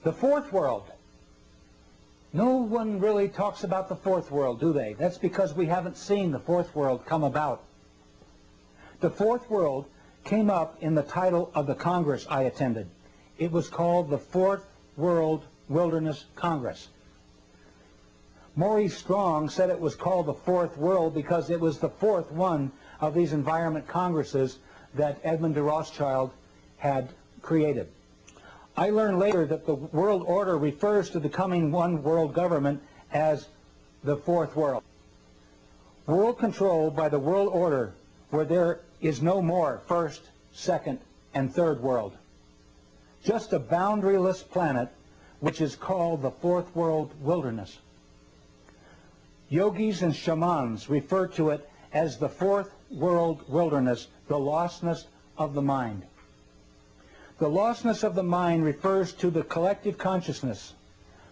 The fourth world. No one really talks about the fourth world, do they? That's because we haven't seen the fourth world come about. The fourth world came up in the title of the Congress I attended. It was called the Fourth World Wilderness Congress. Maurice Strong said it was called the Fourth World because it was the fourth one of these environment congresses that Edmund de Rothschild had created. I learned later that the world order refers to the coming one world government as the fourth world. World controlled by the world order, where there is no more first, second, and third world. Just a boundaryless planet which is called the fourth world wilderness. Yogis and shamans refer to it as the fourth world wilderness, the lostness of the mind. The lostness of the mind refers to the collective consciousness.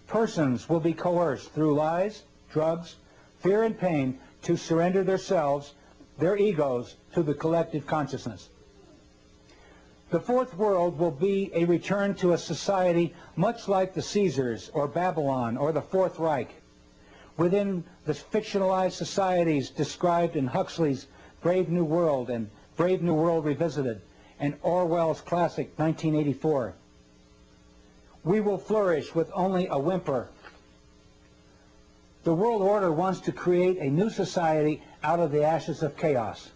Persons will be coerced through lies, drugs, fear, and pain to surrender themselves, their egos, to the collective consciousness. The fourth world will be a return to a society much like the Caesars or Babylon or the Fourth Reich. Within the fictionalized societies described in Huxley's Brave New World and Brave New World Revisited, and Orwell's classic 1984. We will flourish with only a whimper. The world order wants to create a new society out of the ashes of chaos.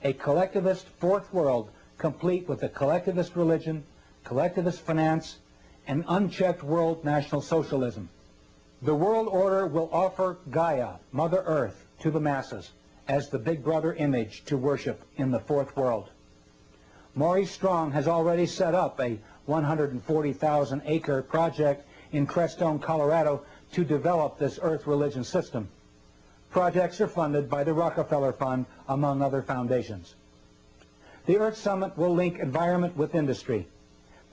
A collectivist fourth world complete with a collectivist religion, collectivist finance, and unchecked world national socialism. The world order will offer Gaia, Mother Earth, to the masses as the Big Brother image to worship in the fourth world. Maurice Strong has already set up a 140,000-acre project in Crestone, Colorado, to develop this Earth religion system. Projects are funded by the Rockefeller Fund, among other foundations. The Earth Summit will link environment with industry.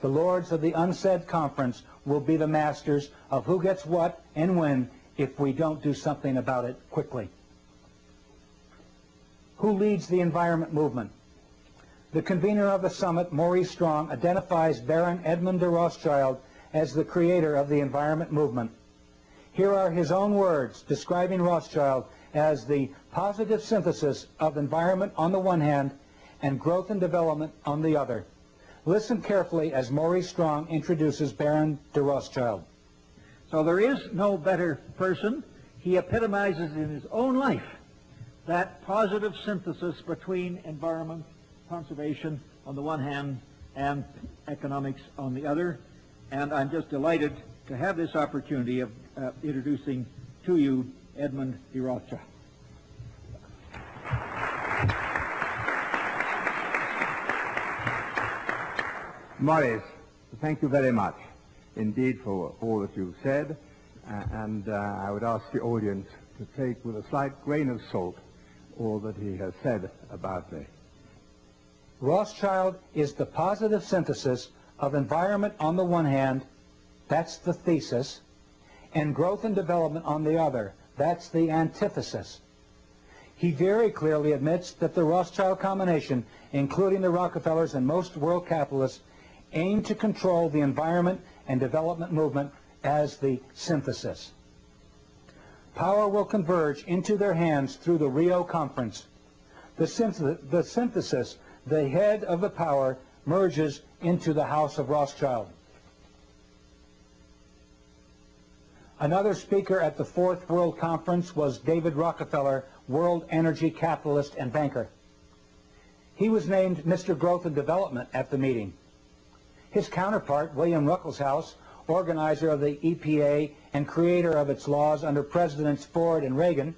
The lords of the UNCED conference will be the masters of who gets what and when if we don't do something about it quickly. Who leads the environment movement? The convener of the summit, Maurice Strong, identifies Baron Edmund de Rothschild as the creator of the environment movement. Here are his own words describing Rothschild as the positive synthesis of environment on the one hand and growth and development on the other. Listen carefully as Maurice Strong introduces Baron de Rothschild. So there is no better person. He epitomizes in his own life that positive synthesis between environment, conservation on the one hand and economics on the other, and I'm just delighted to have this opportunity of introducing to you Edmund de Rothschild. Maurice, thank you very much indeed for all that you've said, and I would ask the audience to take with a slight grain of salt all that he has said about me. Rothschild is the positive synthesis of environment on the one hand, that's the thesis, and growth and development on the other, that's the antithesis. He very clearly admits that the Rothschild combination, including the Rockefellers and most world capitalists, aim to control the environment and development movement as the synthesis. Power will converge into their hands through the Rio Conference. The synthesis, the head of the power, merges into the House of Rothschild. Another speaker at the Fourth World Conference was David Rockefeller, world energy capitalist and banker. He was named Mr. Growth and Development at the meeting. His counterpart, William Ruckelshaus, organizer of the EPA and creator of its laws under Presidents Ford and Reagan,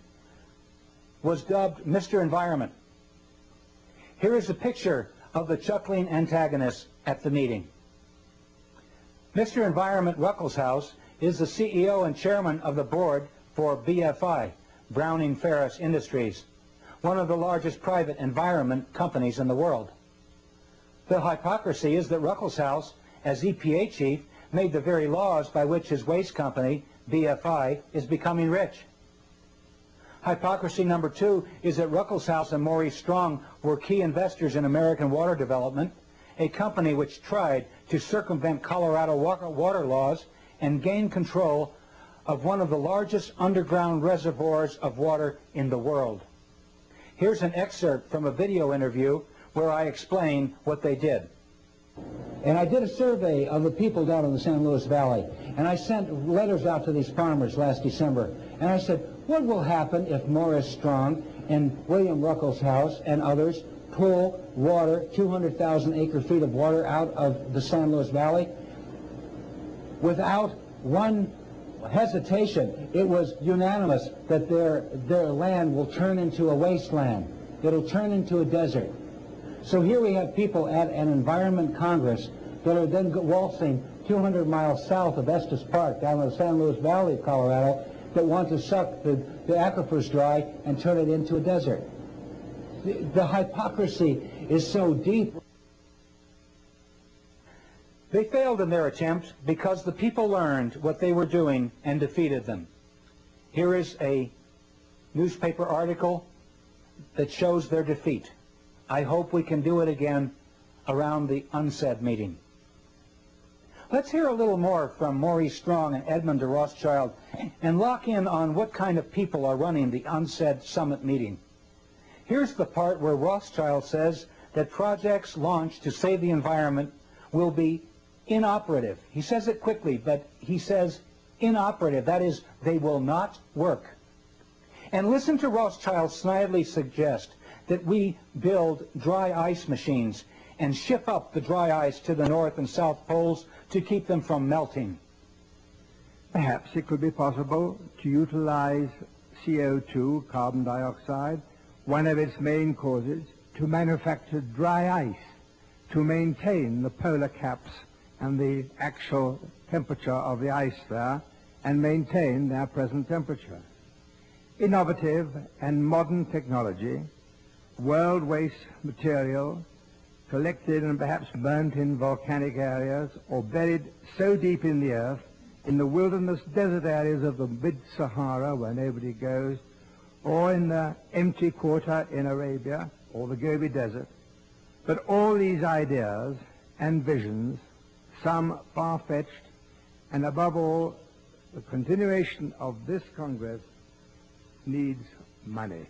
was dubbed Mr. Environment. Here is a picture of the chuckling antagonists at the meeting. Mr. Environment Ruckelshaus is the CEO and chairman of the board for BFI, Browning Ferris Industries, one of the largest private environment companies in the world. The hypocrisy is that Ruckelshaus, as EPA chief, made the very laws by which his waste company, BFI, is becoming rich. Hypocrisy number two is that Ruckelshaus and Maurice Strong were key investors in American water development, a company which tried to circumvent Colorado water laws and gain control of one of the largest underground reservoirs of water in the world. Here's an excerpt from a video interview where I explain what they did. And I did a survey of the people down in the San Luis Valley, and I sent letters out to these farmers last December, and I said, what will happen if Morris Strong and William Ruckelshaus and others pull water, 200,000 acre-feet of water out of the San Luis Valley? Without one hesitation, it was unanimous that their land will turn into a wasteland. It'll turn into a desert. So here we have people at an Environment Congress that are then waltzing 200 miles south of Estes Park down in the San Luis Valley of Colorado that want to suck the aquifers dry and turn it into a desert. The hypocrisy is so deep. They failed in their attempt because the people learned what they were doing and defeated them. Here is a newspaper article that shows their defeat. I hope we can do it again around the UNCED meeting. Let's hear a little more from Maurice Strong and Edmund de Rothschild and lock in on what kind of people are running the UNCED summit meeting. Here's the part where Rothschild says that projects launched to save the environment will be inoperative. He says it quickly, but he says inoperative. That is, they will not work. And listen to Rothschild snidely suggest that we build dry ice machines and ship up the dry ice to the North and South Poles to keep them from melting. Perhaps it could be possible to utilize CO2, carbon dioxide, one of its main causes, to manufacture dry ice, to maintain the polar caps and the actual temperature of the ice there, and maintain their present temperature. Innovative and modern technology, world waste material collected and perhaps burnt in volcanic areas or buried so deep in the earth, in the wilderness desert areas of the mid-Sahara where nobody goes, or in the empty quarter in Arabia or the Gobi Desert. But all these ideas and visions, some far-fetched, and above all, the continuation of this Congress needs money.